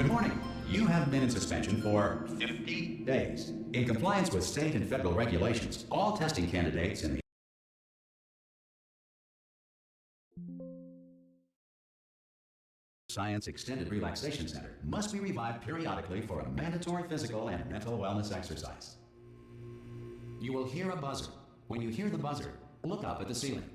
Good morning. You have been in suspension for 50 days. In compliance with state and federal regulations, all testing candidates in the Science Extended Relaxation Center must be revived periodically for a mandatory physical and mental wellness exercise. You will hear a buzzer. When you hear the buzzer, look up at the ceiling.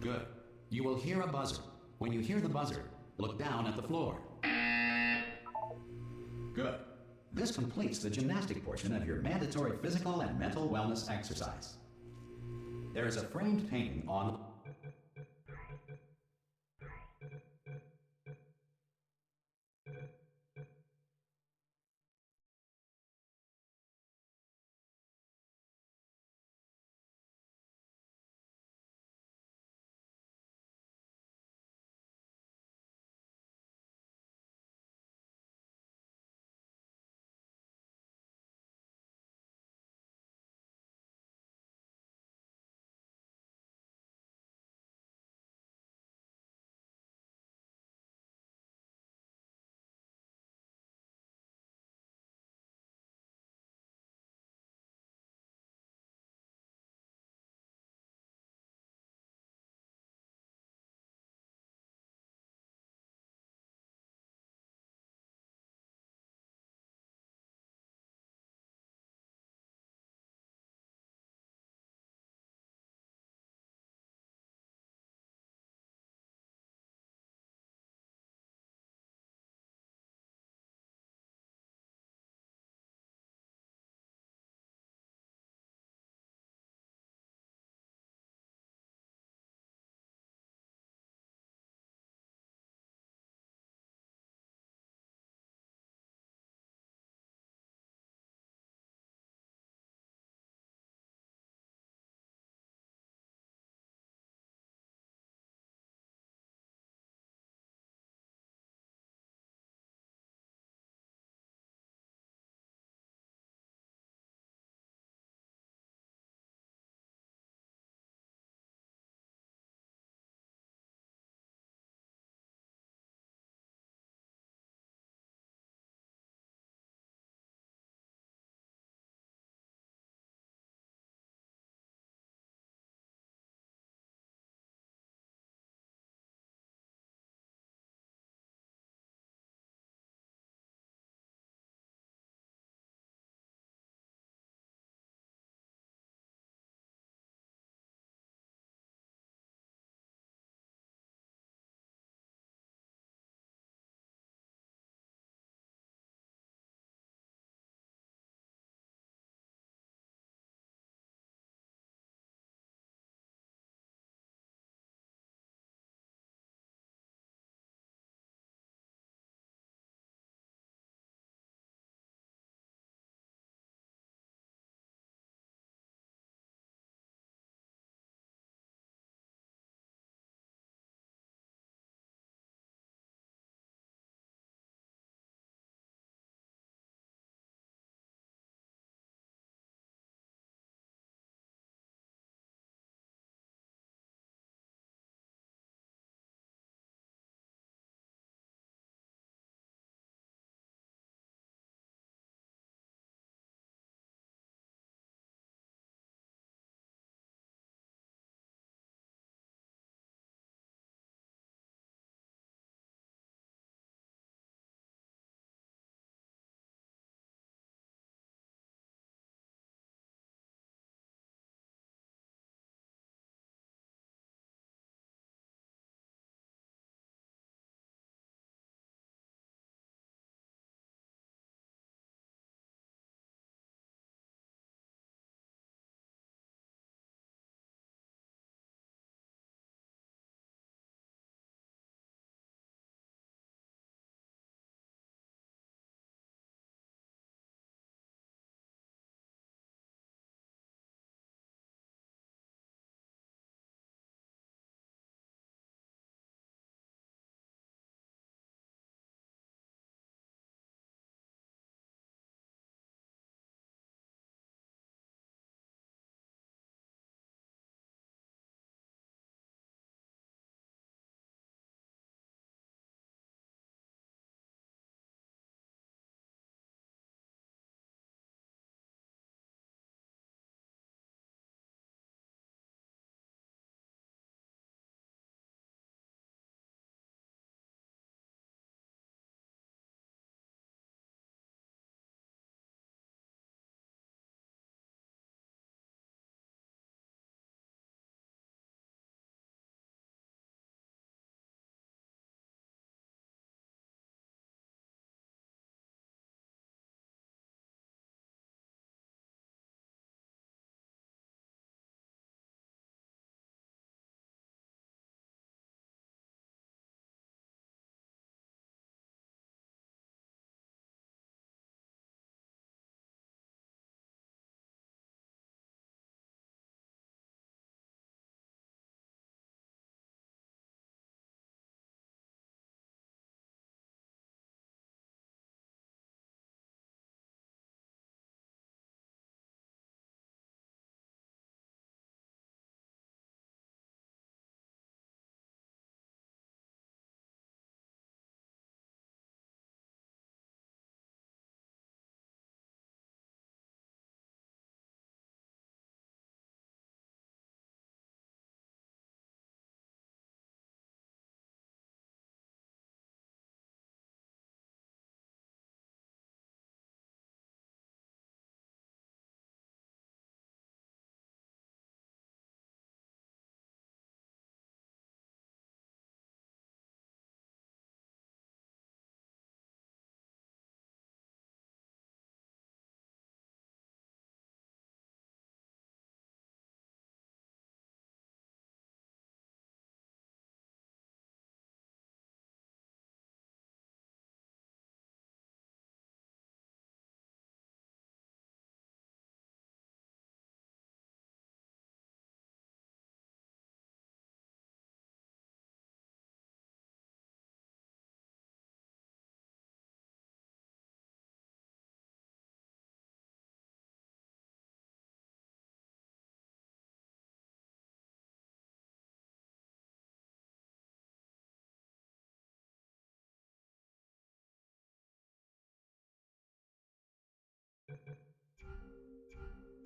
Good. You will hear a buzzer. When you hear the buzzer, look down at the floor. Good. This completes the gymnastic portion of your mandatory physical and mental wellness exercise. There is a framed painting on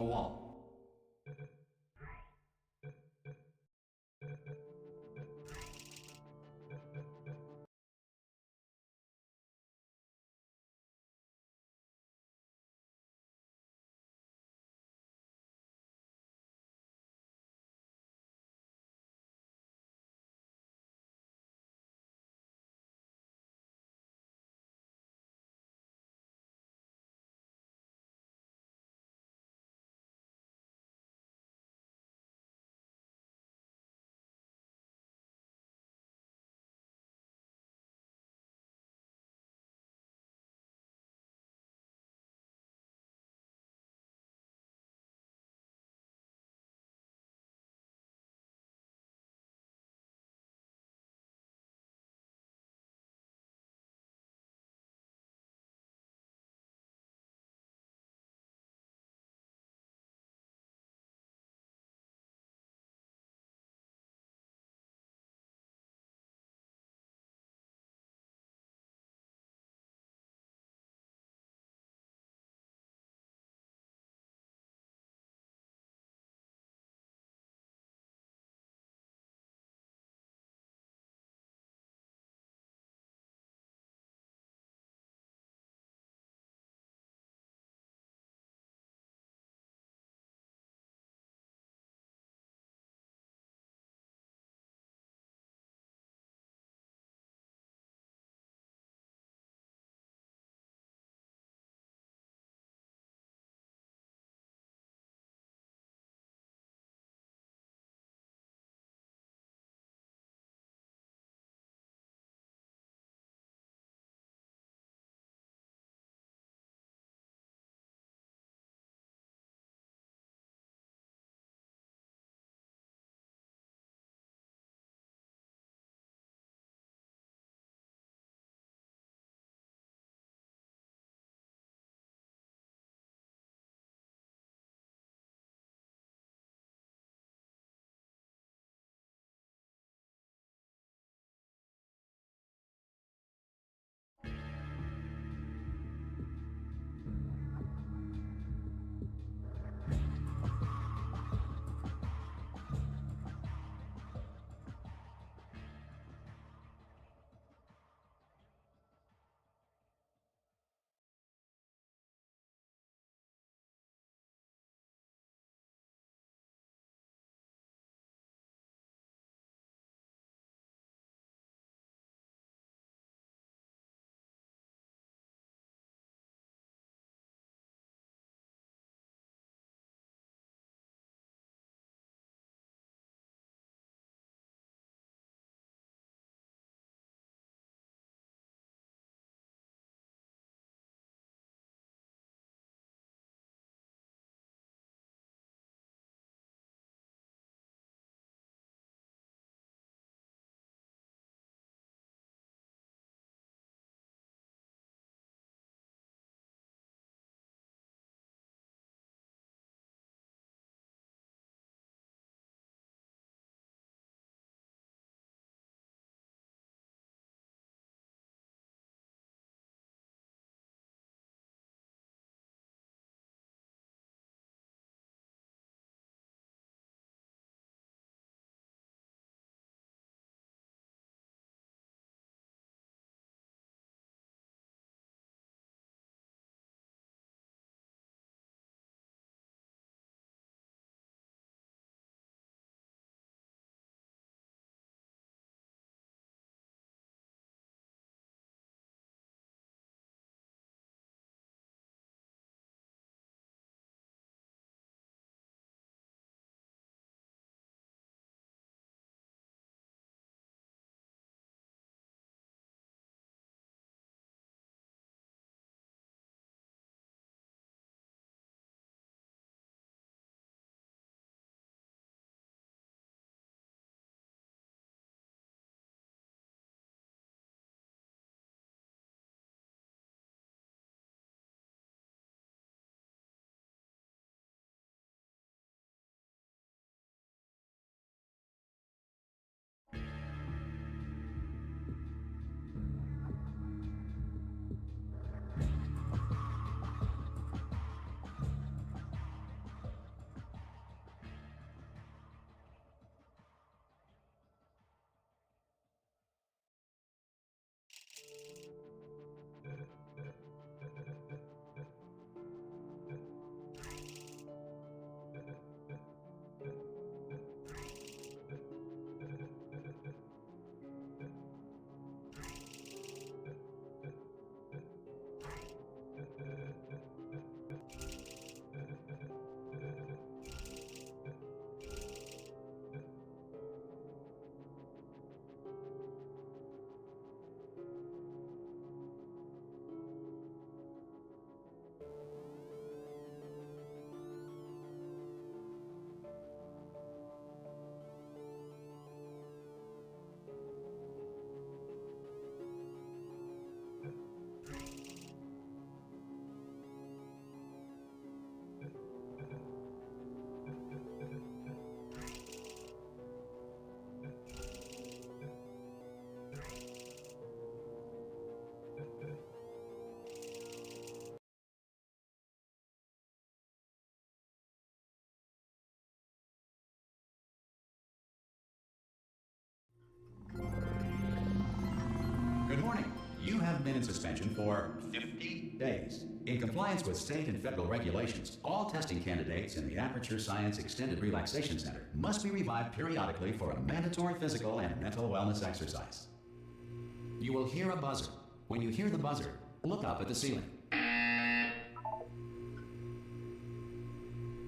A wall. Good morning. You have been in suspension for 50 days. In compliance with state and federal regulations, all testing candidates in the Aperture Science Extended Relaxation Center must be revived periodically for a mandatory physical and mental wellness exercise. You will hear a buzzer. When you hear the buzzer, look up at the ceiling.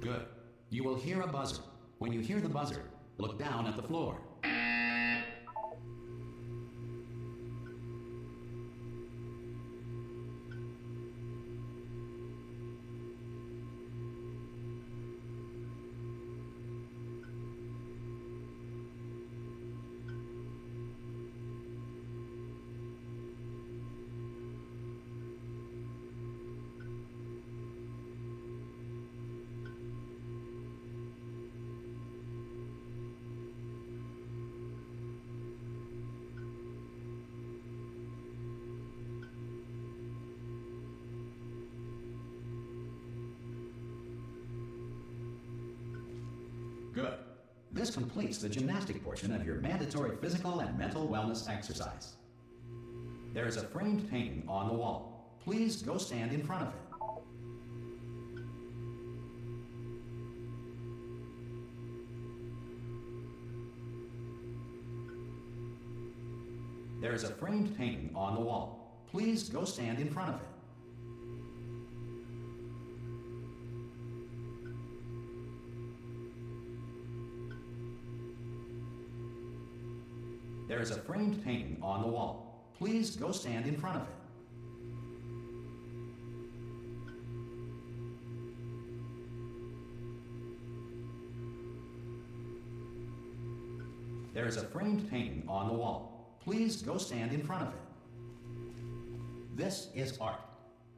Good. You will hear a buzzer. When you hear the buzzer, look down at the floor. Good. This completes the gymnastic portion of your mandatory physical and mental wellness exercise. There is a framed painting on the wall. Please go stand in front of it. There is a framed painting on the wall. Please go stand in front of it. There is a framed painting on the wall. Please go stand in front of it. There is a framed painting on the wall. Please go stand in front of it. This is art.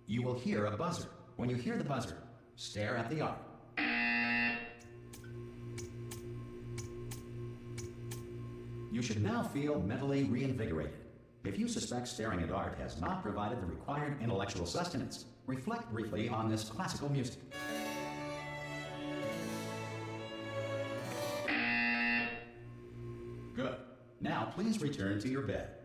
You will hear a buzzer. When you hear the buzzer, stare at the art. You should now feel mentally reinvigorated. If you suspect staring at art has not provided the required intellectual sustenance, reflect briefly on this classical music. Good. Now please return to your bed.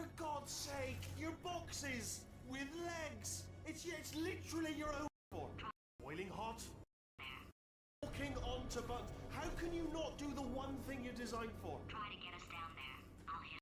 For God's sake, your boxes with legs. It's literally your own board. Boiling hot. Walking onto bugs. How can you not do the one thing you're designed for? Try to get us down there. I'll hit.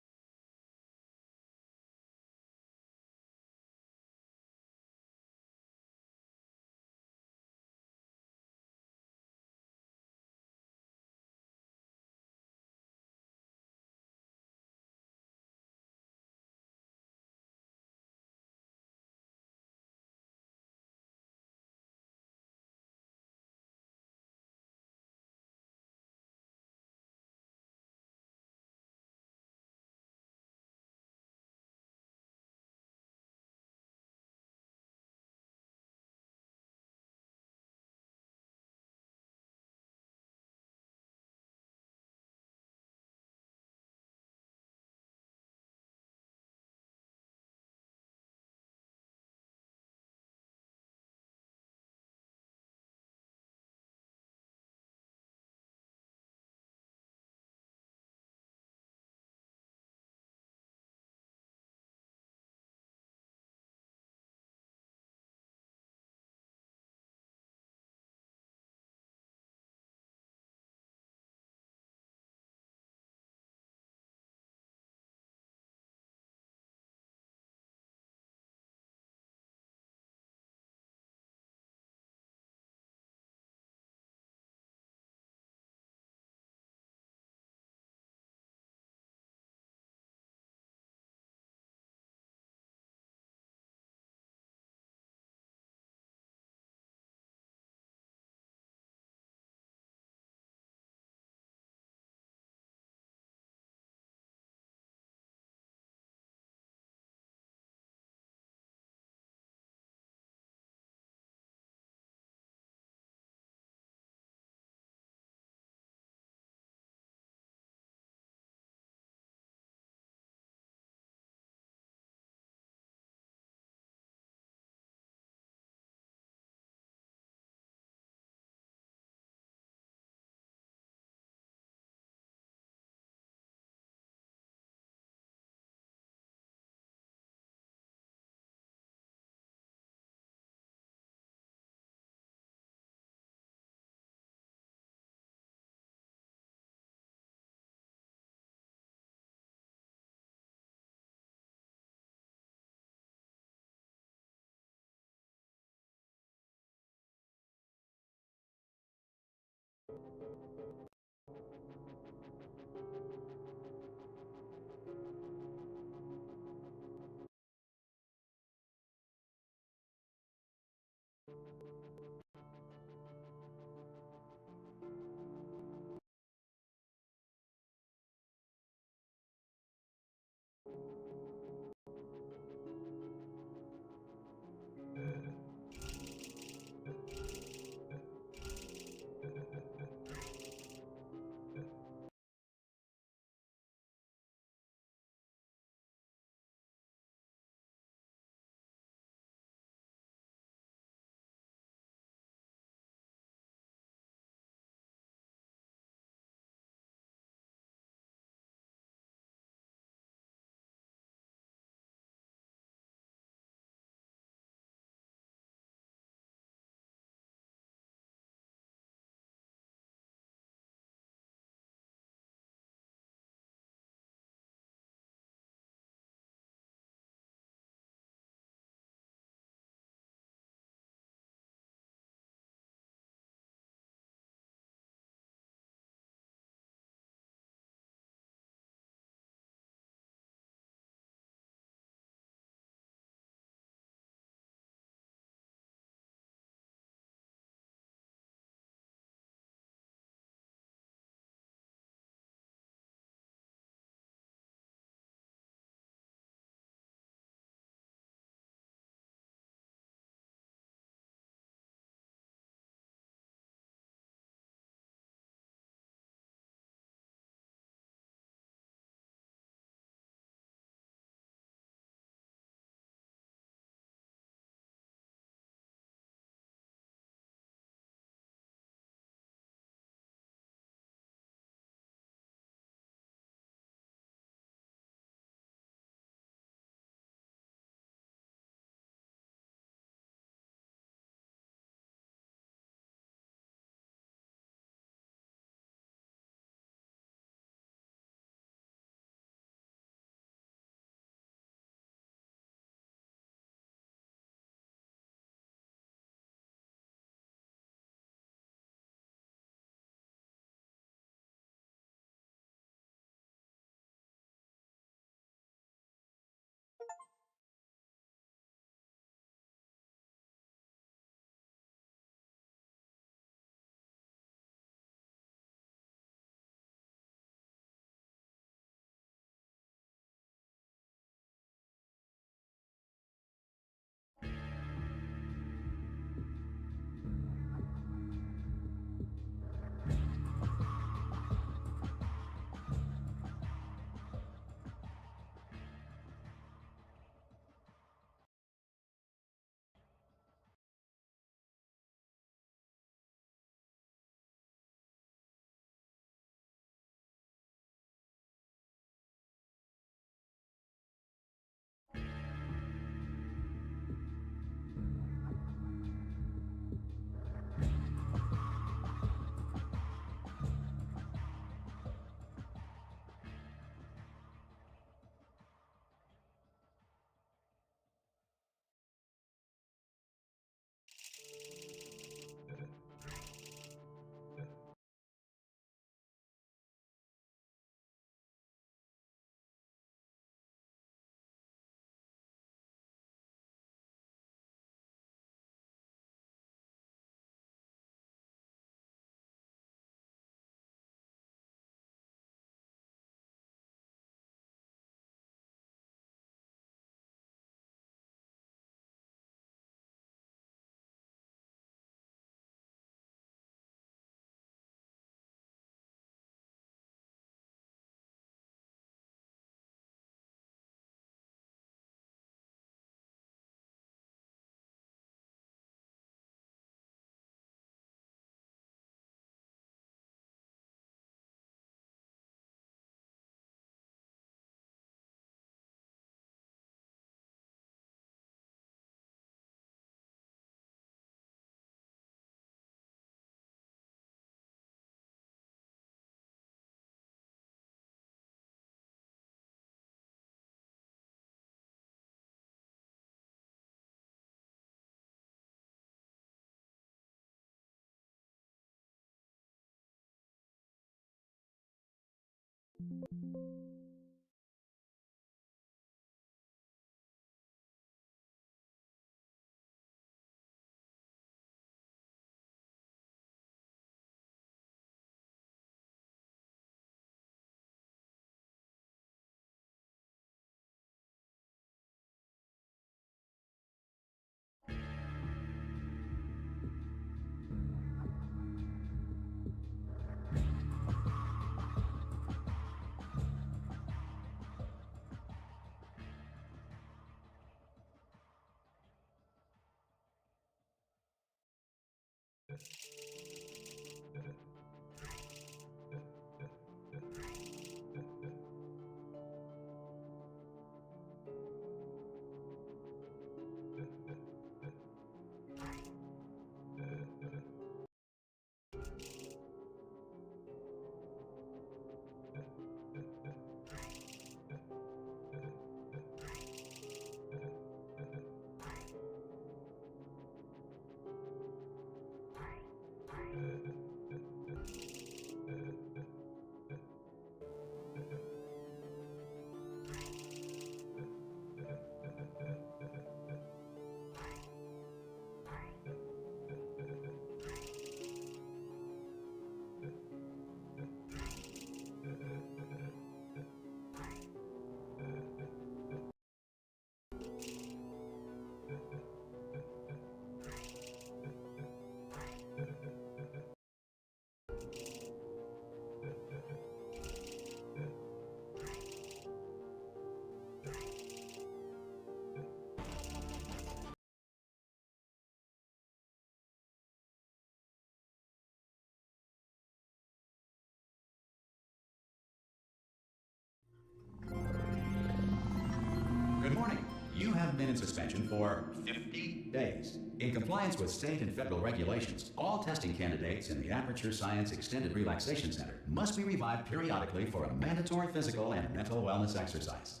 Good morning. You have been in suspension for 50 days. In compliance with state and federal regulations, all testing candidates in the Aperture Science Extended Relaxation Center must be revived periodically for a mandatory physical and mental wellness exercise.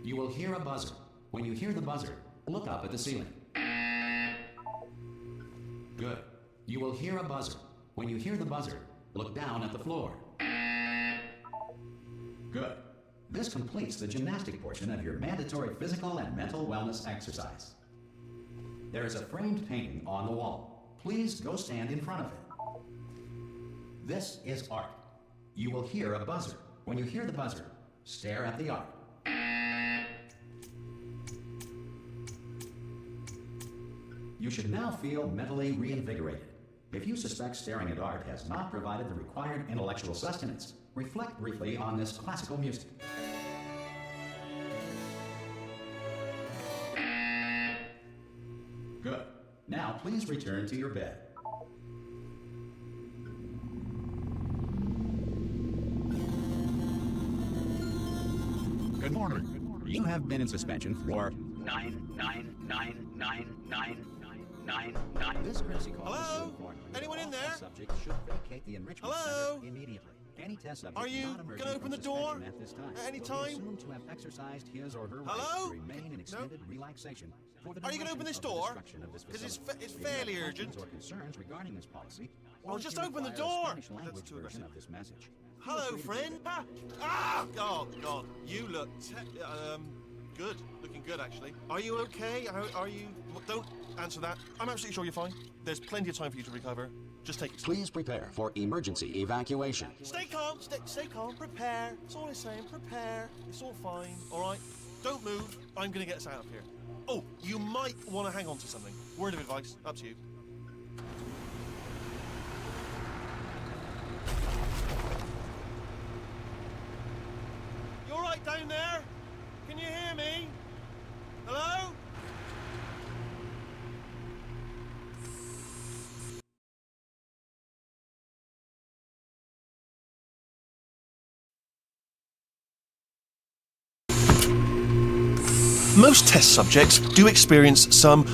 You will hear a buzzer. When you hear the buzzer, look up at the ceiling. Good. You will hear a buzzer. When you hear the buzzer, look down at the floor. Good. This completes the gymnastic portion of your mandatory physical and mental wellness exercise. There is a framed painting on the wall. Please go stand in front of it. This is art. You will hear a buzzer. When you hear the buzzer, stare at the art. You should now feel mentally reinvigorated. If you suspect staring at art has not provided the required intellectual sustenance, reflect briefly on this classical music. Good. Now please return to your bed. Good morning. You have been in suspension for 9999999. This courtesy call is Hello? to inform you that Anyone in all there? test subjects should vacate the enrichment Hello? center immediately. Any test subject Are you not emerging gonna open from the door? suspension at this time At any will time? be assumed to have exercised his or her Hello? right to remain in extended relaxation for the Are you gonna open duration this of the door? destruction of this 'Cause it's facility. it's If you have fairly questions urgent. or concerns regarding this policy, or Well, if just you open the require a door. Spanish language That's too version aggressive. of this message. feel Hello, free to friend. do God. You look good. Looking good, actually. Are you okay? Are you? Don't answer that. I'm absolutely sure you're fine. There's plenty of time for you to recover. Just take it. Please prepare for emergency evacuation. Stay calm. Stay calm. Prepare. That's all I'm saying. Prepare. It's all fine. All right. Don't move. I'm gonna get us out of here. Oh, you might want to hang on to something. Word of advice. Up to you. You all right down there? Can you hear me? Hello? Most test subjects do experience some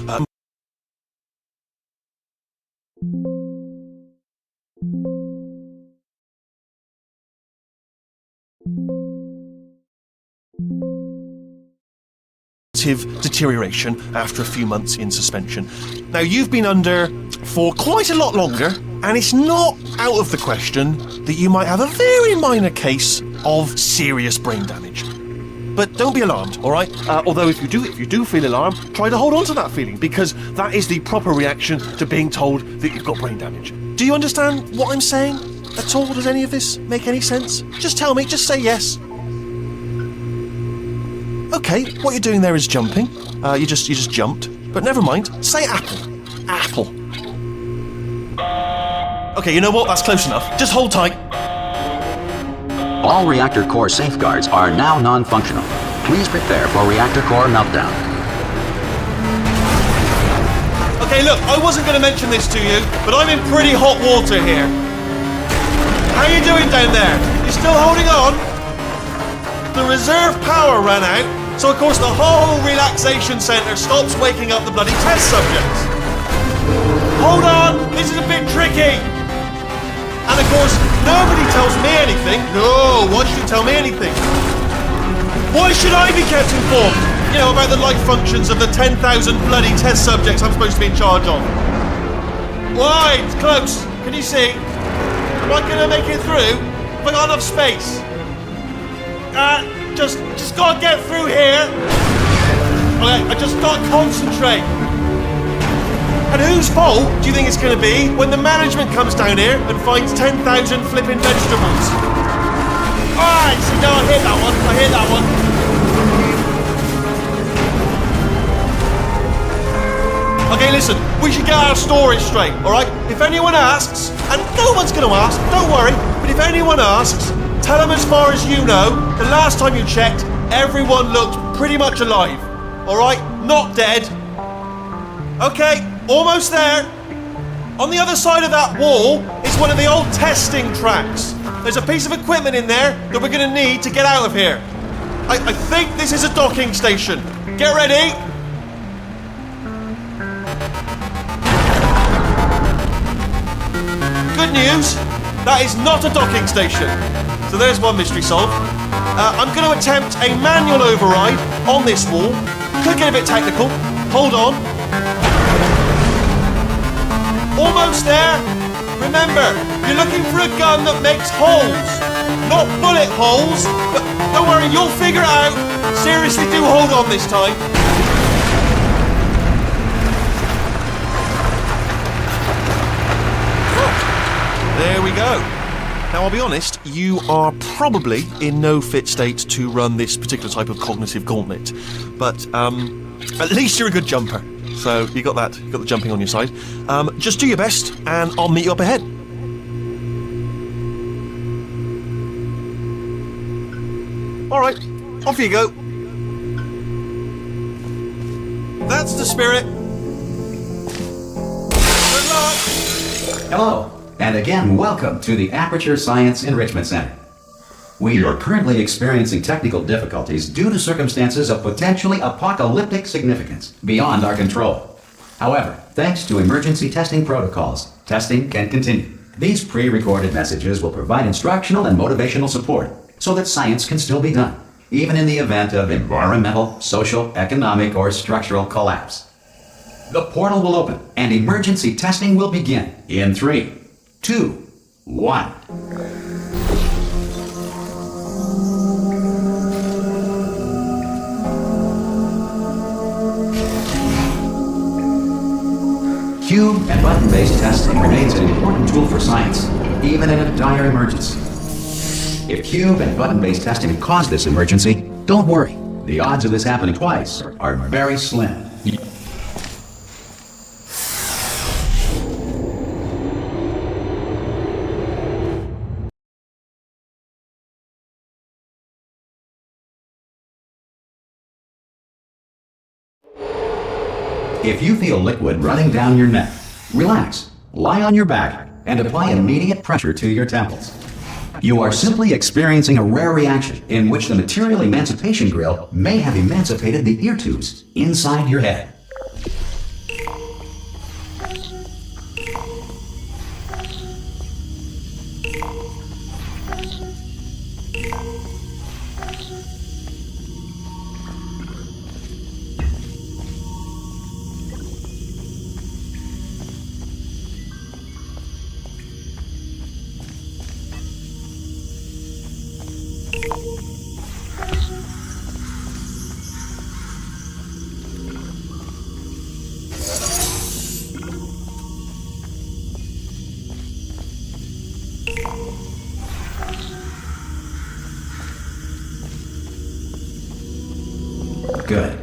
deterioration after a few months in suspension. Now, you've been under for quite a lot longer, And it's not out of the question that you might have a very minor case of serious brain damage. But don't be alarmed, all right? Although if you do feel alarmed, try to hold on to that feeling, because that is the proper reaction to being told that you've got brain damage. Do you understand what I'm saying at all? Does any of this make any sense? Just tell me, just say yes. Okay, what you're doing there is jumping. You just jumped. But never mind, say apple. Apple. Okay, you know what? That's close enough. Just hold tight. All reactor core safeguards are now non-functional. Please prepare for reactor core meltdown. Okay, look, I wasn't going to mention this to you, but I'm in pretty hot water here. How you doing down there? You still holding on? The reserve power ran out, so of course the whole relaxation centre stops waking up the bloody test subjects. Hold on, this is a bit tricky. And of course, nobody tells me anything. No, why should you tell me anything? Why should I be kept informed? You know, about the life functions of the 10,000 bloody test subjects I'm supposed to be in charge of. Why? It's close. Can you see? Am I gonna make it through? Have I got enough space? Just gotta get through here. Okay, I just gotta concentrate. And whose fault do you think it's going to be when the management comes down here and finds 10,000 flipping vegetables? Alright, so no, I hear that one. I hear that one. Okay, listen, we should get our story straight, alright? If anyone asks, and no one's going to ask, don't worry, but if anyone asks, tell them as far as you know, the last time you checked, everyone looked pretty much alive. Alright? Not dead. Okay. Almost there. On the other side of that wall is one of the old testing tracks. There's a piece of equipment in there that we're going to need to get out of here. I think this is a docking station. Get ready. Good news, that is not a docking station. So there's one mystery solved. I'm going to attempt a manual override on this wall. Could get a bit technical. Hold on. Almost there. Remember, you're looking for a gun that makes holes. Not bullet holes, but don't worry, you'll figure it out. Seriously, do hold on this time. There we go. Now, I'll be honest, you are probably in no fit state to run this particular type of cognitive gauntlet. But, at least you're a good jumper. So you got that. You got the jumping on your side. Just do your best, and I'll meet you up ahead. All right, off you go. That's the spirit. Good luck. Hello, and again, welcome to the Aperture Science Enrichment Center. We are currently experiencing technical difficulties due to circumstances of potentially apocalyptic significance beyond our control. However, thanks to emergency testing protocols, testing can continue. These pre-recorded messages will provide instructional and motivational support so that science can still be done, even in the event of environmental, social, economic, or structural collapse. The portal will open and emergency testing will begin in 3, 2, 1. Cube and button-based testing remains an important tool for science, even in a dire emergency. If cube and button-based testing caused this emergency, don't worry. The odds of this happening twice are very slim. If you feel liquid running down your neck, relax, lie on your back, and apply immediate pressure to your temples. You are simply experiencing a rare reaction in which the material emancipation grill may have emancipated the ear tubes inside your head. Good.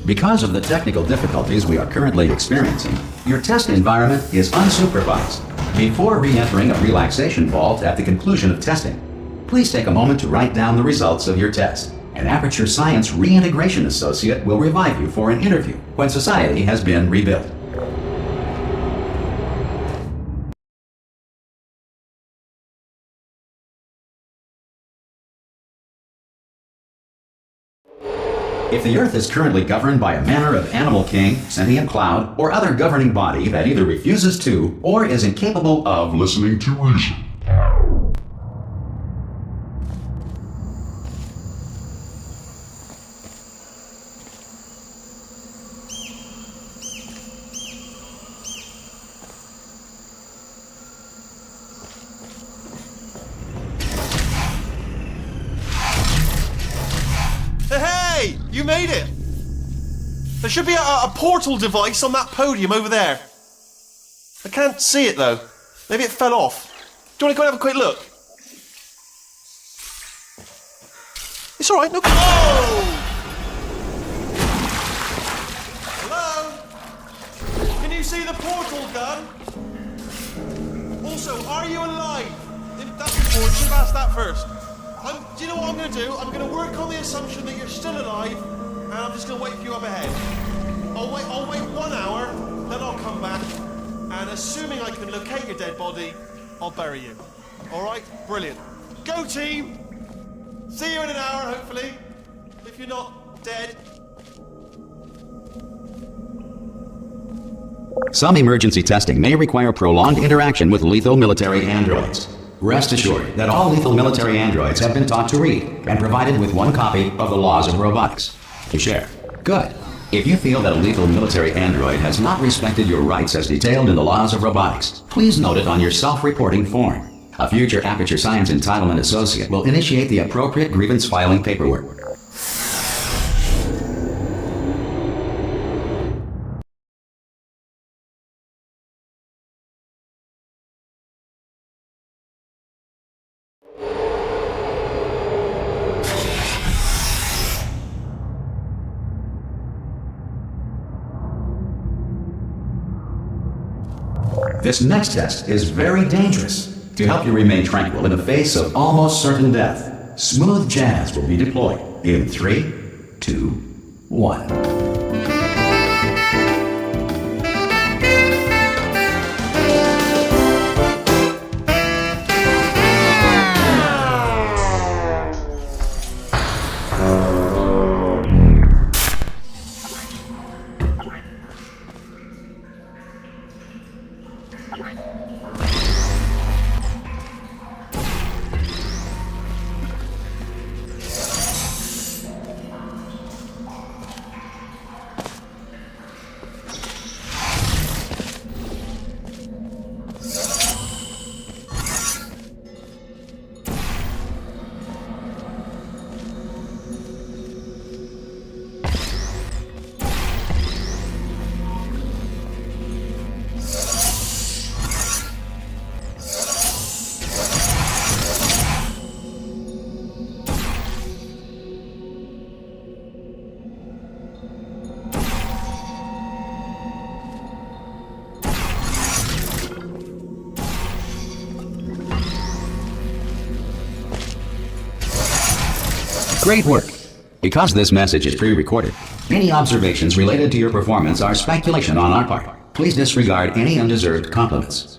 Because of the technical difficulties we are currently experiencing, your test environment is unsupervised. Before re-entering a relaxation vault at the conclusion of testing, please take a moment to write down the results of your test. An Aperture Science Reintegration Associate will revive you for an interview when society has been rebuilt. If the Earth is currently governed by a manner of animal king, sentient cloud, or other governing body that either refuses to or is incapable of listening to reason, Hey! You made it! There should be a portal device on that podium over there. I can't see it though. Maybe it fell off. Do you want to go and have a quick look? It's alright, no. Oh! Hello? Can you see the portal gun? Also, are you alive? That's important. Should have asked that first. Do you know what I'm going to do? I'm going to work on the assumption that you're still alive, and I'm just going to wait for you up ahead. I'll wait 1 hour, then I'll come back, and assuming I can locate your dead body, I'll bury you. All right? Brilliant. Go team! See you in an hour, hopefully. If you're not dead. some emergency testing may require prolonged interaction with lethal military androids. Rest assured that all lethal military androids have been taught to read and provided with one copy of the Laws of Robotics to share. Good. If you feel that a lethal military android has not respected your rights as detailed in the Laws of Robotics, please note it on your self-reporting form. A future Aperture Science Entitlement Associate will initiate the appropriate grievance filing paperwork. This next test is very dangerous. To help you remain tranquil in the face of almost certain death, smooth jazz will be deployed in 3, 2, 1. Great work! Because this message is pre-recorded, any observations related to your performance are speculation on our part. Please disregard any undeserved compliments.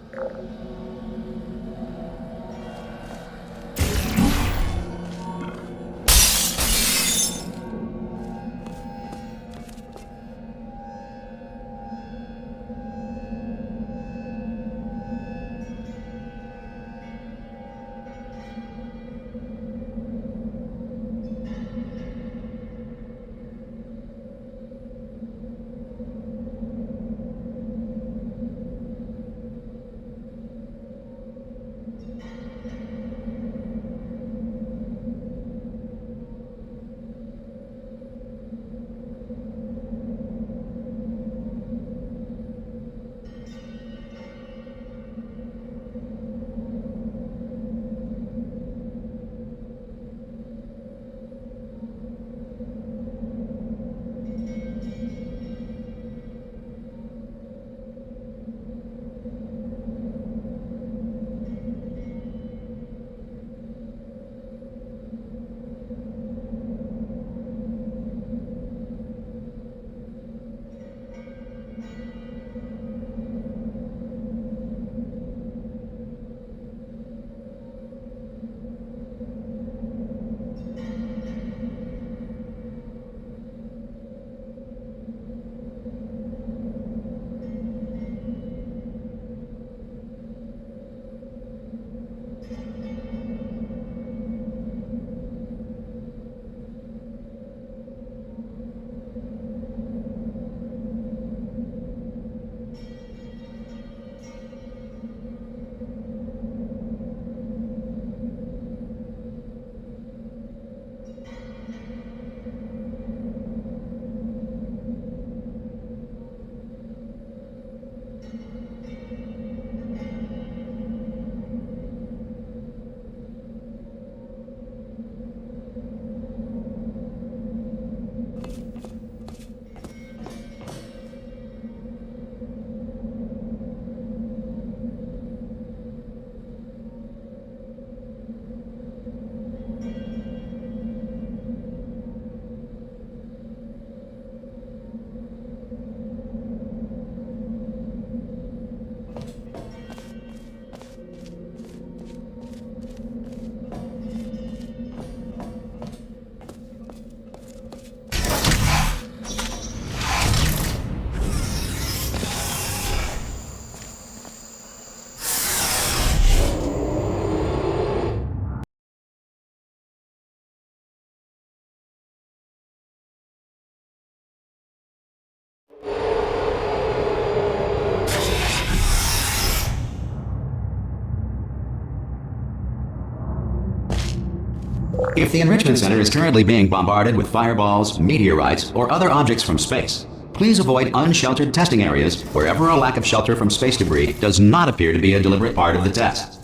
If the Enrichment Center is currently being bombarded with fireballs, meteorites, or other objects from space, please avoid unsheltered testing areas wherever a lack of shelter from space debris does not appear to be a deliberate part of the test.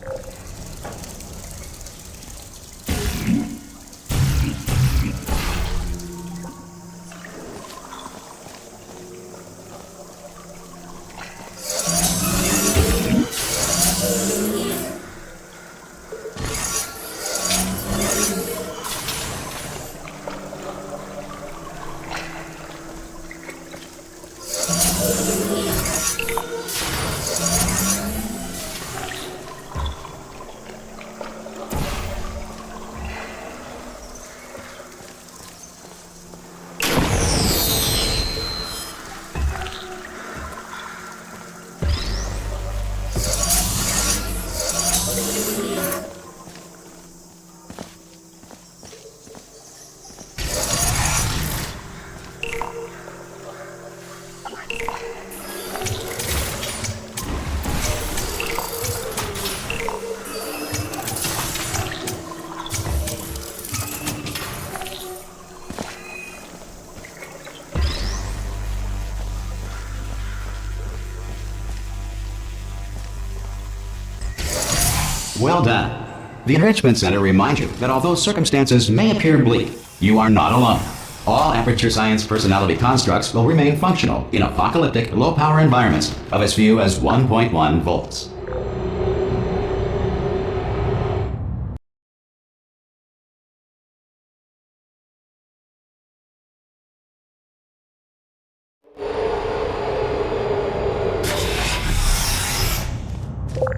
Well done. The Enrichment Center reminds you that although circumstances may appear bleak, you are not alone. All Aperture Science personality constructs will remain functional in apocalyptic, low-power environments of as few as 1.1 volts.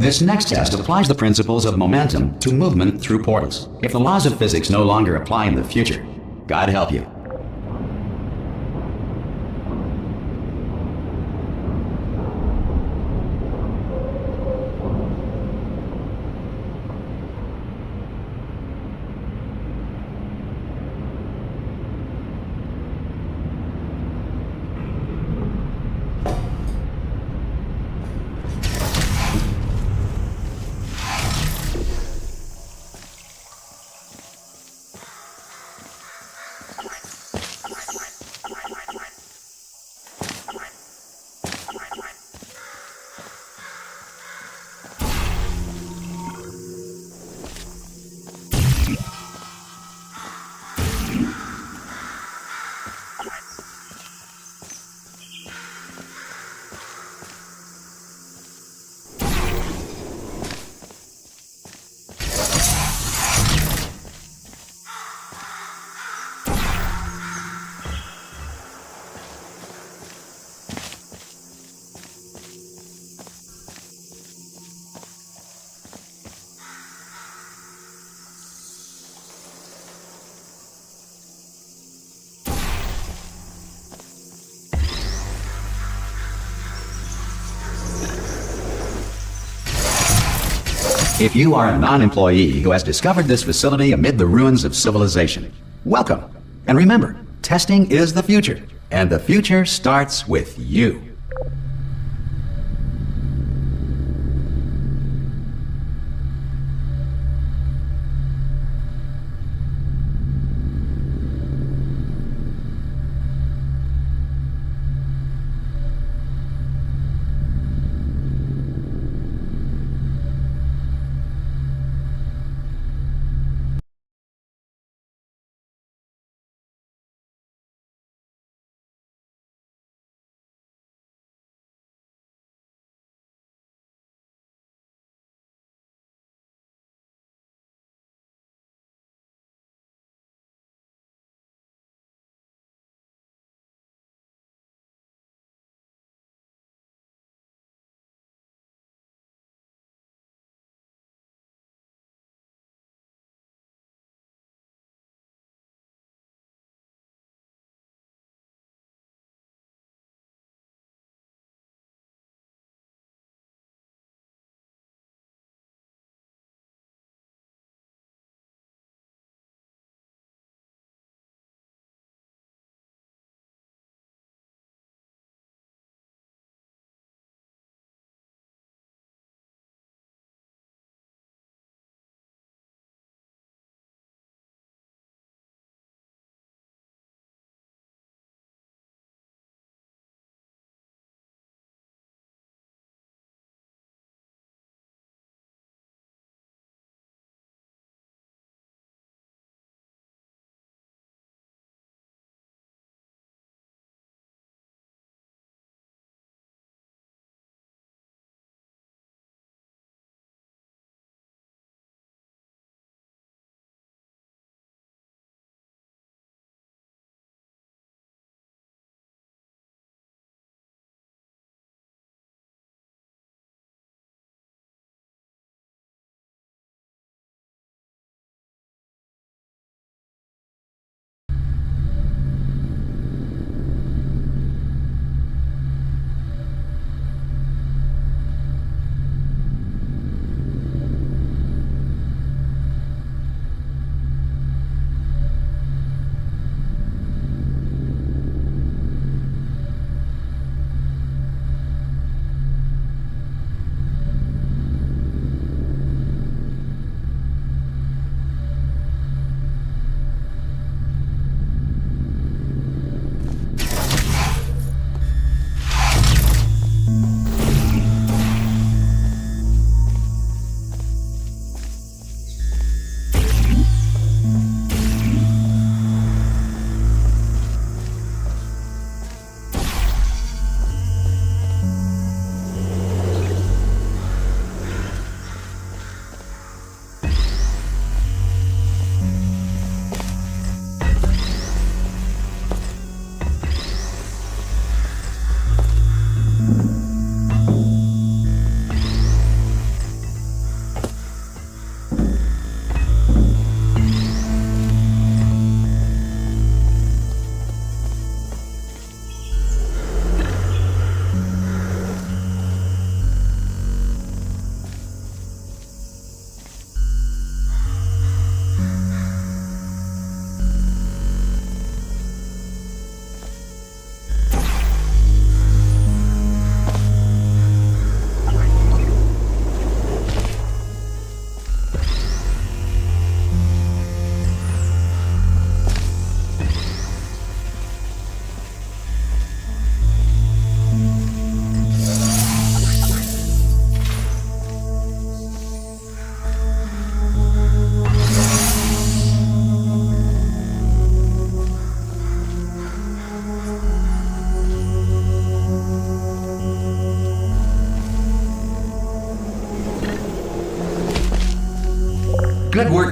This next test applies the principles of momentum to movement through portals. If the laws of physics no longer apply in the future, God help you. If you are a non-employee who has discovered this facility amid the ruins of civilization, welcome. And remember, testing is the future, and the future starts with you.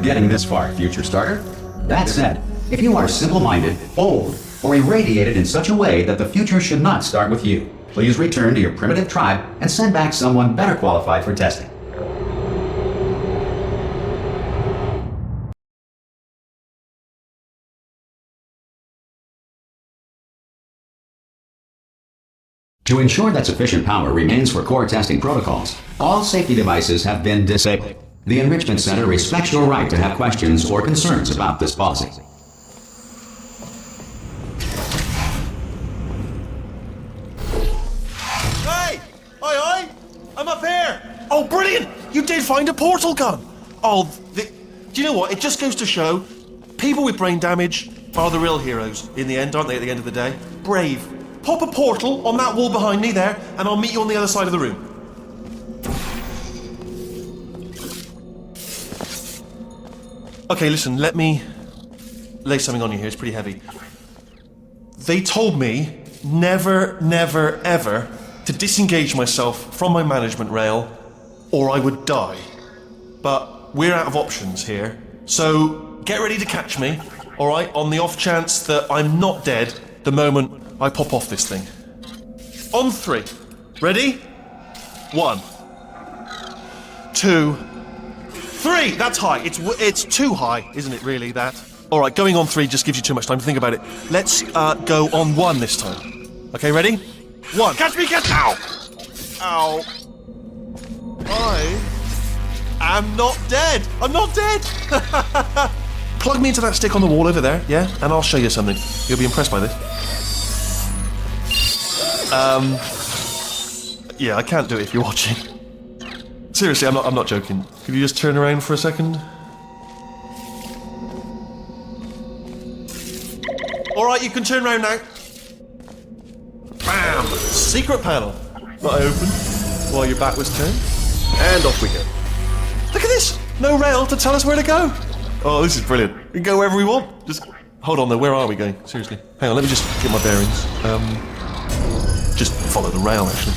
getting this far, future starter. That said, if you are simple-minded, old, or irradiated in such a way that the future should not start with you, please return to your primitive tribe and send back someone better qualified for testing. To ensure that sufficient power remains for core testing protocols, all safety devices have been disabled. The Enrichment Center respects your right to have questions or concerns about this policy. Hey! Oi! I'm up here! Oh, brilliant! You did find a portal gun! Oh, do you know what? It just goes to show, people with brain damage are the real heroes in the end, aren't they, at the end of the day? Brave. Pop a portal on that wall behind me there, and I'll meet you on the other side of the room. Okay, listen, let me lay something on you here. It's pretty heavy. They told me never, never, ever to disengage myself from my management rail or I would die. But we're out of options here. So get ready to catch me, all right, on the off chance that I'm not dead the moment I pop off this thing. On 3. Ready? 1, 2, 3. That's high. It's too high, isn't it, really, that? All right, going on 3 just gives you too much time to think about it. Let's go on 1 this time. Okay, ready? 1. Catch me, catch... Ow! Ow. I am not dead. I'm not dead. Plug me into that stick on the wall over there, yeah? And I'll show you something. You'll be impressed by this. Yeah, I can't do it if you're watching. Seriously, I'm not joking. Could you just turn around for a second? Alright, you can turn around now. Bam! Secret panel. That I opened while your back was turned. And off we go. Look at this! No rail to tell us where to go. Oh, this is brilliant. We can go wherever we want. Just hold on though, where are we going? Seriously. Hang on, let me just get my bearings. Just follow the rail, actually.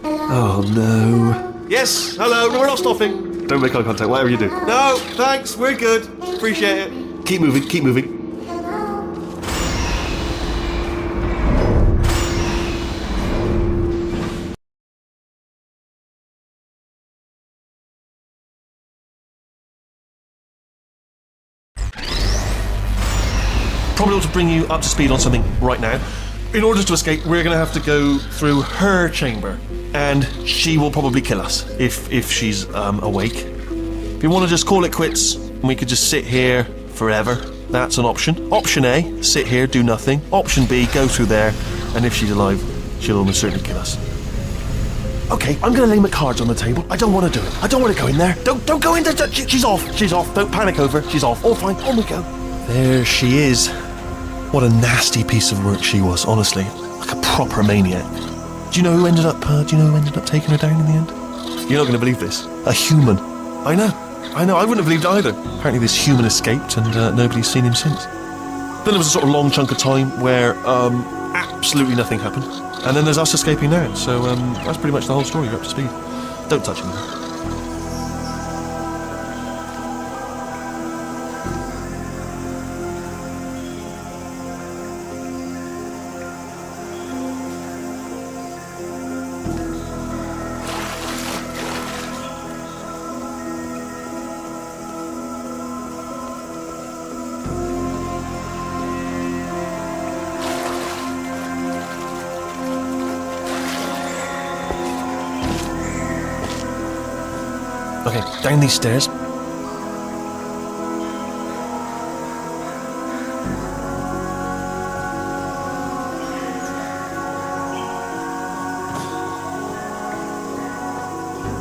Oh no. Yes, hello, no, we're not stopping. Don't make eye contact, whatever you do. No, thanks, we're good. Appreciate it. Keep moving, keep moving. Probably ought to bring you up to speed on something right now. In order to escape, we're going to have to go through her chamber, and she will probably kill us if she's awake. If you want to just call it quits, and we could just sit here forever, that's an option. Option A, sit here, do nothing. Option B, go through there, and if she's alive, she'll almost certainly kill us. Okay, I'm going to lay my cards on the table. I don't want to do it. I don't want to go in there. Don't go in there. She's off. She's off. Don't panic over. She's off. All fine. On we go. There she is. What a nasty piece of work she was, honestly. Like a proper maniac. Do you know who ended up taking her down in the end? You're not going to believe this. A human. I know. I wouldn't have believed it either. Apparently this human escaped and nobody's seen him since. Then there was a sort of long chunk of time where absolutely nothing happened. And then there's us escaping now. So that's pretty much the whole story. You're up to speed. Don't touch him. Okay, down these stairs.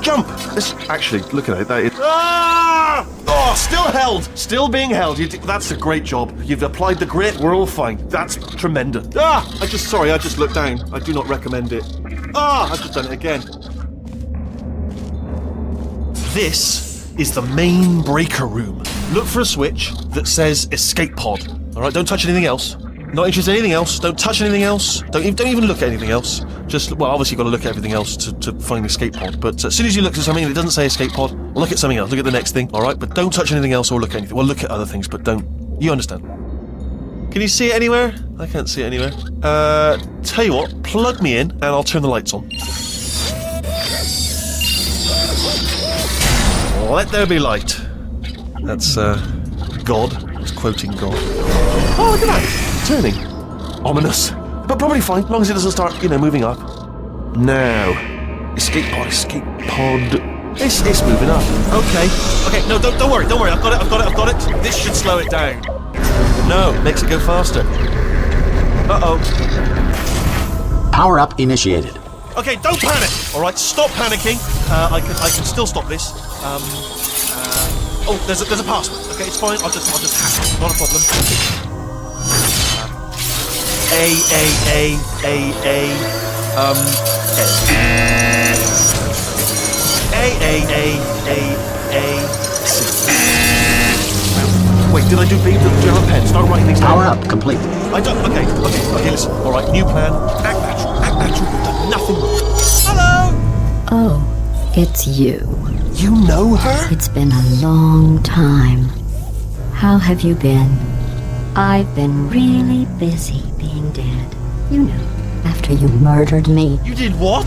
Jump! Actually, look at it. That is... Ah! Oh, still held! Still being held. That's a great job. You've applied the grit. We're all fine. That's tremendous. Sorry, I just looked down. I do not recommend it. I've just done it again. This is the main breaker room. Look for a switch that says escape pod. All right, don't touch anything else. Not interested in anything else. Don't touch anything else. Don't even look at anything else. Just, well, obviously you've got to look at everything else to find the escape pod. But as soon as you look at something and it doesn't say escape pod, look at something else. Look at the next thing, all right? But don't touch anything else or look at anything. Well, look at other things, but don't. You understand? Can you see it anywhere? I can't see it anywhere. Tell you what, plug me in and I'll turn the lights on. Let there be light. That's, God. It's quoting God. Oh, look at that! Turning. Ominous. But probably fine, as long as it doesn't start, moving up. Now. Escape pod. It's moving up. Okay, no, don't worry. I've got it. This should slow it down. No, makes it go faster. Uh-oh. Power up initiated. Okay, don't panic! Alright, stop panicking. I can still stop this. Oh, there's a password. Okay, it's fine. I'll just hack it. Not a problem. C. Wait, did I do B? Do you have a pen? Start writing things down. Power up complete. I don't. Okay, listen. Alright, new plan. Act natural. You've done nothing wrong. Hello! Oh, it's you. You know her? It's been a long time. How have you been? I've been really busy being dead. You know, after you murdered me. You did what?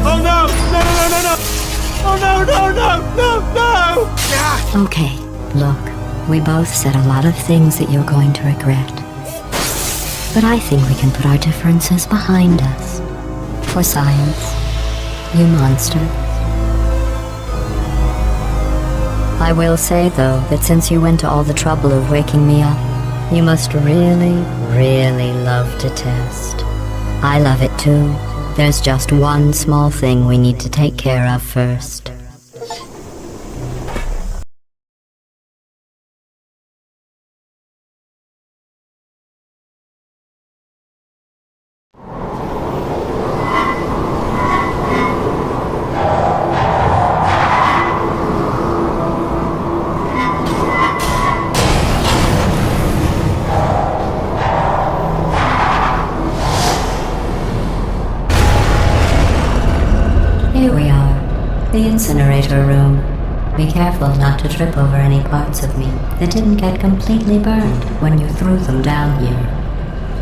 Oh no! No! Oh no! Ah! Okay, look, we both said a lot of things that you're going to regret. But I think we can put our differences behind us. For science, you monster. I will say, though, that since you went to all the trouble of waking me up, you must really, really love to test. I love it too. There's just one small thing we need to take care of first. Here we are, the incinerator room. Be careful not to trip over any parts of me that didn't get completely burned when you threw them down here.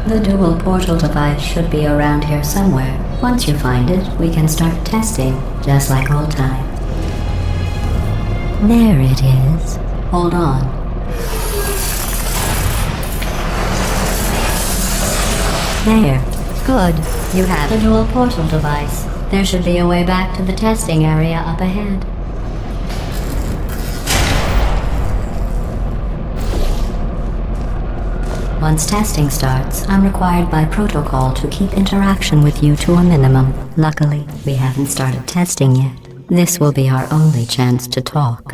The dual portal device should be around here somewhere. Once you find it, we can start testing, just like old times. There it is. Hold on. There. Good. You have a dual portal device. There should be a way back to the testing area up ahead. Once testing starts, I'm required by protocol to keep interaction with you to a minimum. Luckily, we haven't started testing yet. This will be our only chance to talk.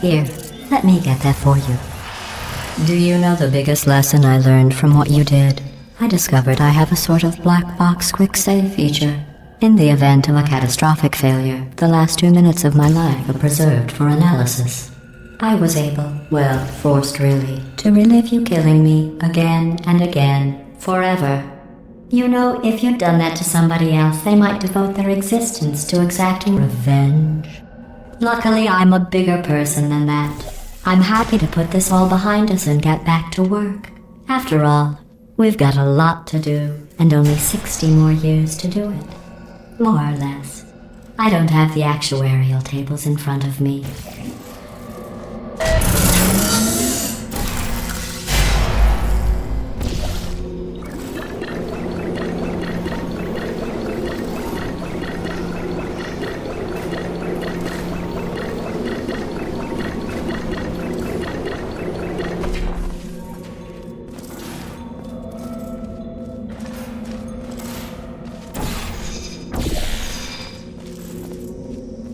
Here, let me get that for you. Do you know the biggest lesson I learned from what you did? I discovered I have a sort of black box quick save feature. In the event of a catastrophic failure, the last 2 minutes of my life are preserved for analysis. I was able, well, forced really, to relive you killing me again and again, forever. You know, if you'd done that to somebody else, they might devote their existence to exacting revenge. Luckily, I'm a bigger person than that. I'm happy to put this all behind us and get back to work. After all, we've got a lot to do, and only 60 more years to do it. More or less. I don't have the actuarial tables in front of me.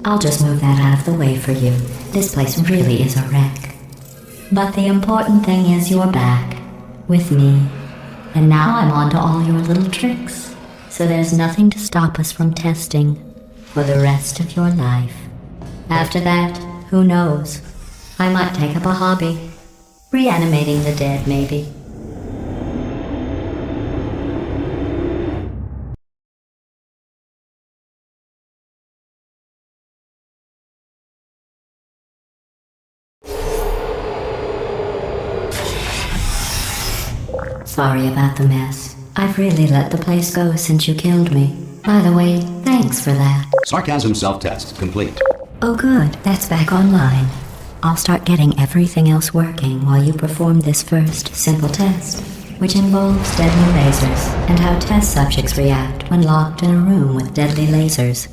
I'll just move that out of the way for you. This place really is a wreck. But the important thing is you're back. With me. And now I'm on to all your little tricks. So there's nothing to stop us from testing. For the rest of your life. After that, who knows? I might take up a hobby. Reanimating the dead, maybe. Sorry about the mess. I've really let the place go since you killed me. By the way, thanks for that. Sarcasm self-test complete. Oh good, that's back online. I'll start getting everything else working while you perform this first simple test, which involves deadly lasers and how test subjects react when locked in a room with deadly lasers.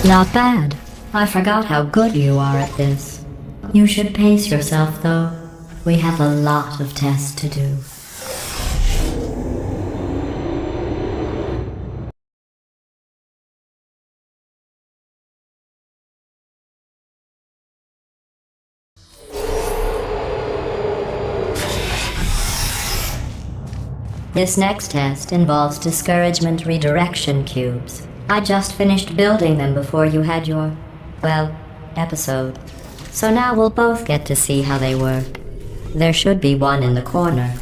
Not bad. I forgot how good you are at this. You should pace yourself, though. We have a lot of tests to do. This next test involves discouragement redirection cubes. I just finished building them before you had your, well, episode. So now we'll both get to see how they work. There should be one in the corner.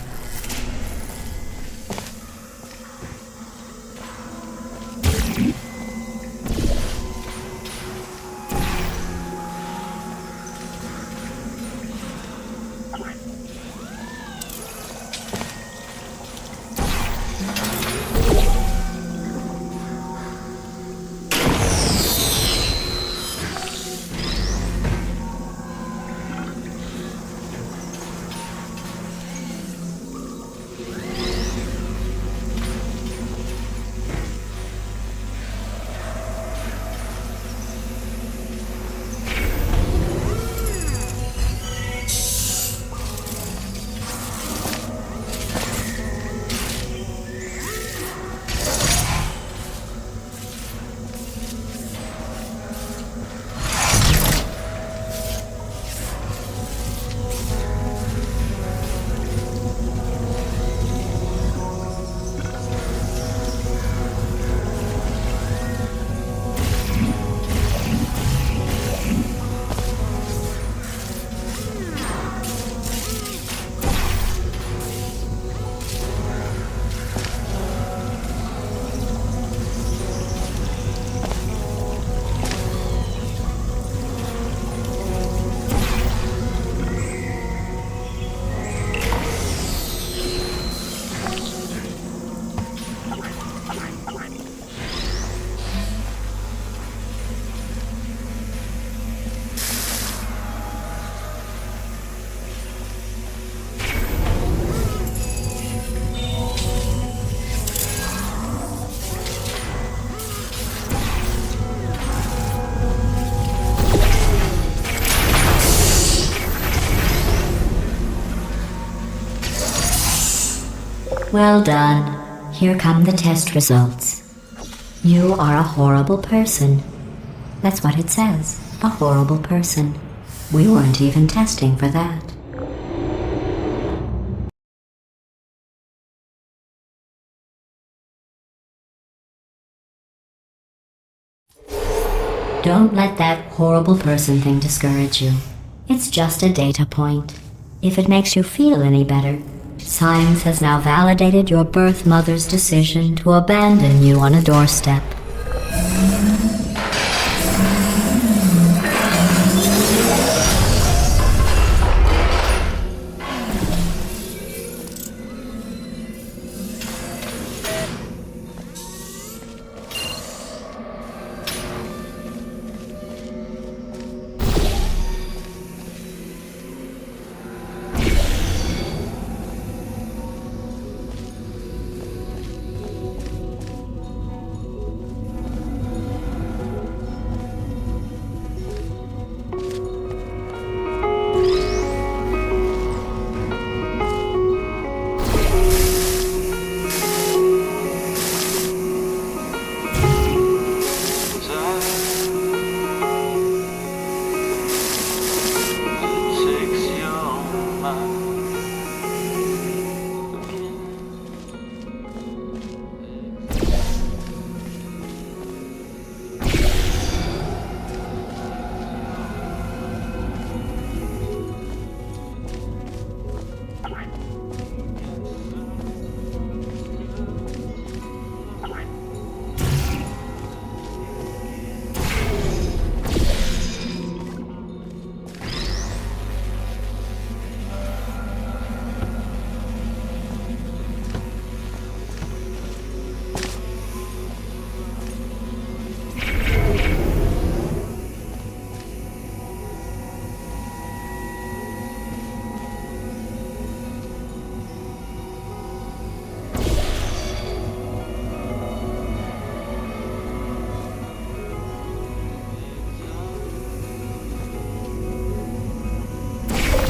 Well done. Here come the test results. You are a horrible person. That's what it says. A horrible person. We weren't even testing for that. Don't let that horrible person thing discourage you. It's just a data point. If it makes you feel any better, science has now validated your birth mother's decision to abandon you on a doorstep.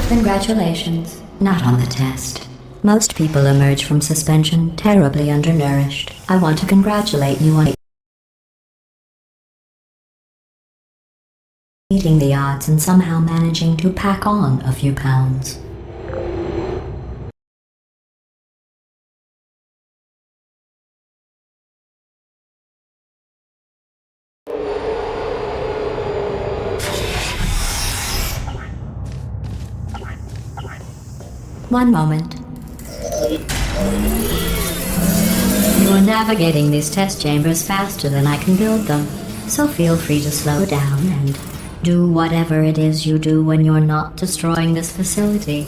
Congratulations. Not on the test. Most people emerge from suspension terribly undernourished. I want to congratulate you on beating the odds and somehow managing to pack on a few pounds. One moment. You are navigating these test chambers faster than I can build them, so feel free to slow down and do whatever it is you do when you're not destroying this facility.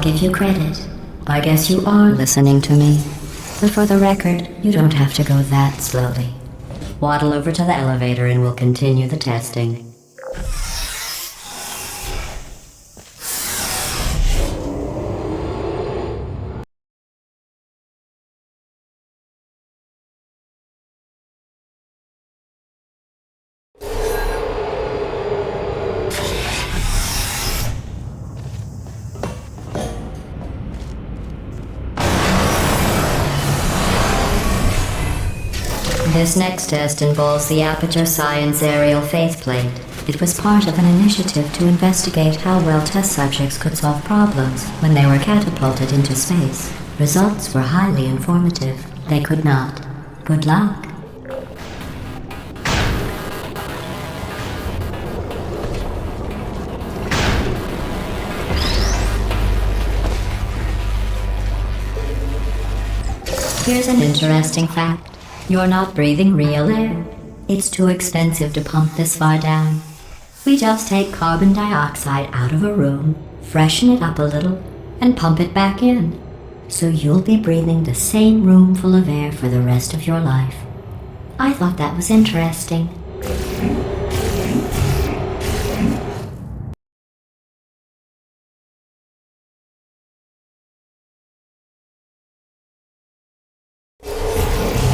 Give you credit. I guess you are listening to me. And for the record, you don't have to go that slowly. Waddle over to the elevator and we'll continue the testing. This next test involves the Aperture Science Aerial Faceplate. It was part of an initiative to investigate how well test subjects could solve problems when they were catapulted into space. Results were highly informative. They could not. Good luck. Here's an interesting fact. You're not breathing real air. It's too expensive to pump this far down. We just take carbon dioxide out of a room, freshen it up a little, and pump it back in. So you'll be breathing the same room full of air for the rest of your life. I thought that was interesting.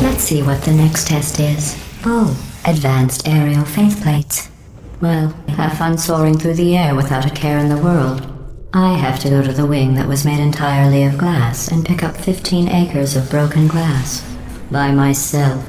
Let's see what the next test is. Oh, advanced aerial faceplates. Well, have fun soaring through the air without a care in the world. I have to go to the wing that was made entirely of glass and pick up 15 acres of broken glass. By myself.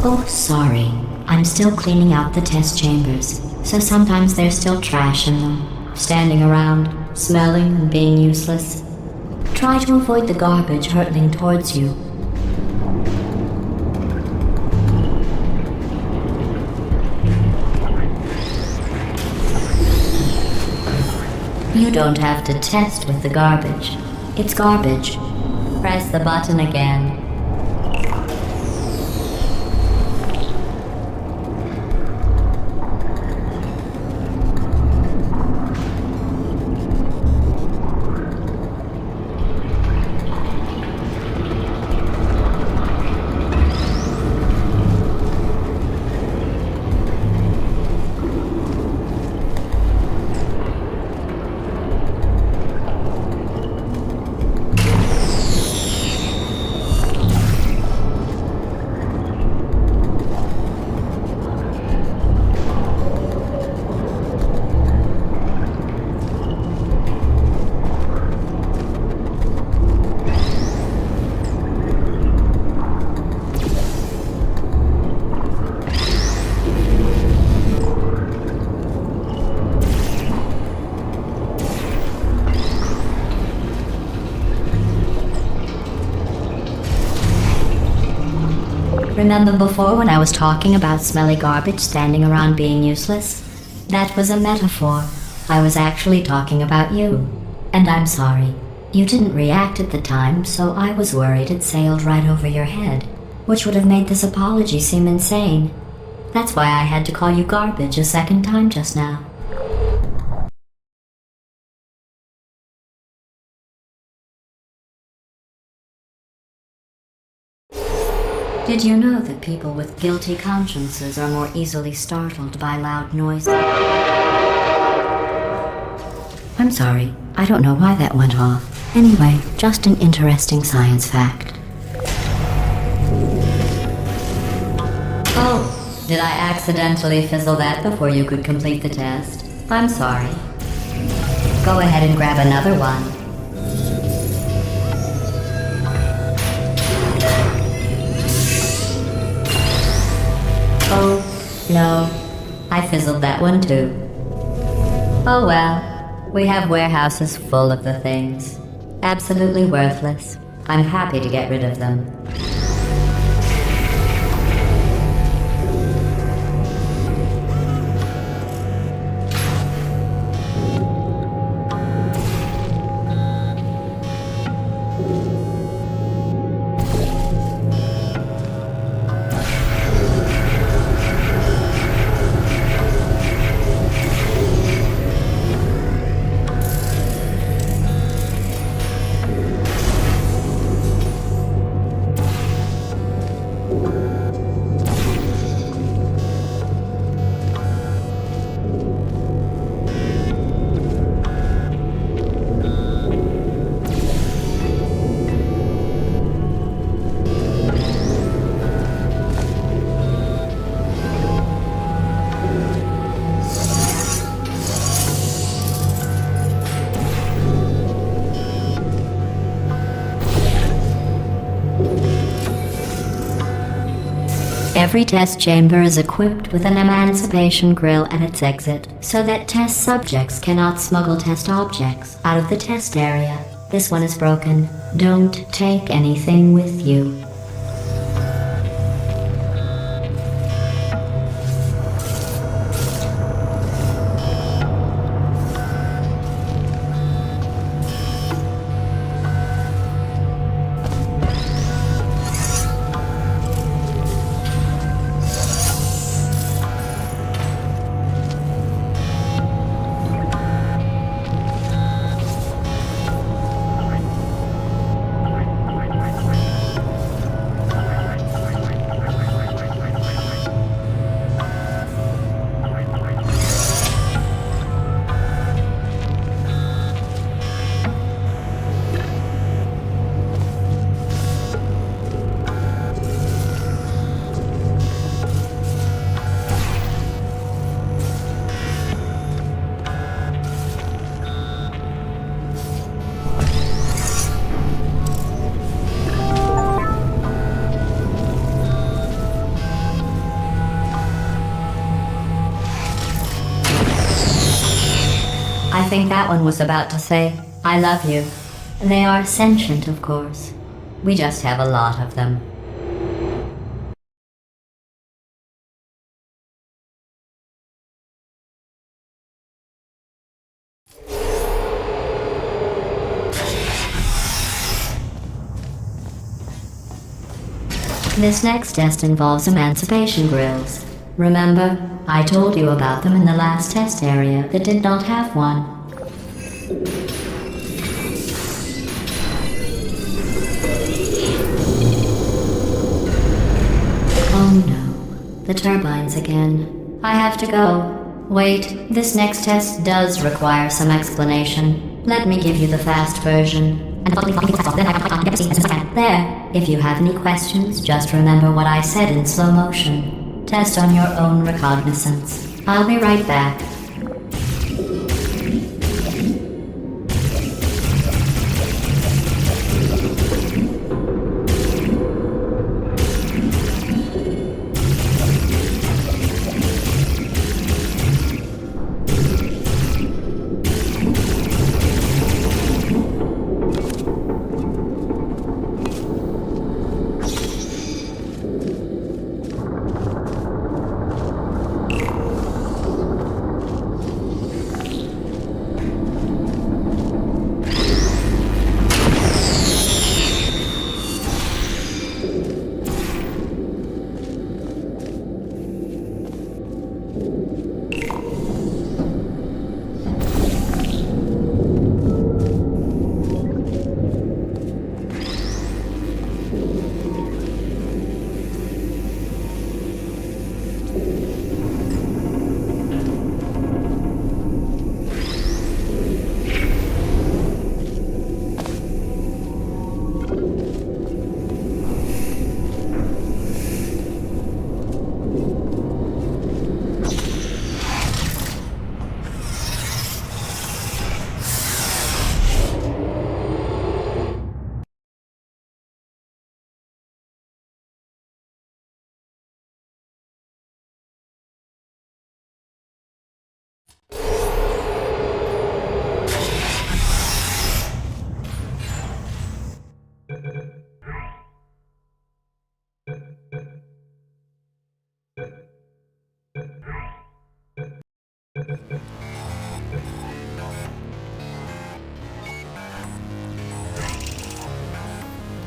Oh, sorry. I'm still cleaning out the test chambers, so sometimes there's still trash in them, standing around, smelling and being useless. Try to avoid the garbage hurtling towards you. You don't have to test with the garbage. It's garbage. Press the button again. Remember before when I was talking about smelly garbage standing around being useless? That was a metaphor. I was actually talking about you. And I'm sorry. You didn't react at the time, so I was worried it sailed right over your head. which would have made this apology seem insane. That's why I had to call you garbage a second time just now. Did you know that people with guilty consciences are more easily startled by loud noises? I'm sorry, I don't know why that went off. Anyway, just an interesting science fact. Oh, did I accidentally fizzle that before you could complete the test? I'm sorry. Go ahead and grab another one. Oh, no. I fizzled that one too. Oh well, we have warehouses full of the things. Absolutely worthless. I'm happy to get rid of them. Every test chamber is equipped with an emancipation grill at its exit, so that test subjects cannot smuggle test objects out of the test area. This one is broken. Don't take anything with you. I think that one was about to say, I love you. They are sentient, of course. We just have a lot of them. This next test involves emancipation grills. Remember, I told you about them in the last test area that did not have one. Oh no, the turbines again. I have to go. Wait, this next test does require some explanation. Let me give you the fast version. There, if you have any questions, just remember what I said in slow motion. Test on your own recognizance. I'll be right back.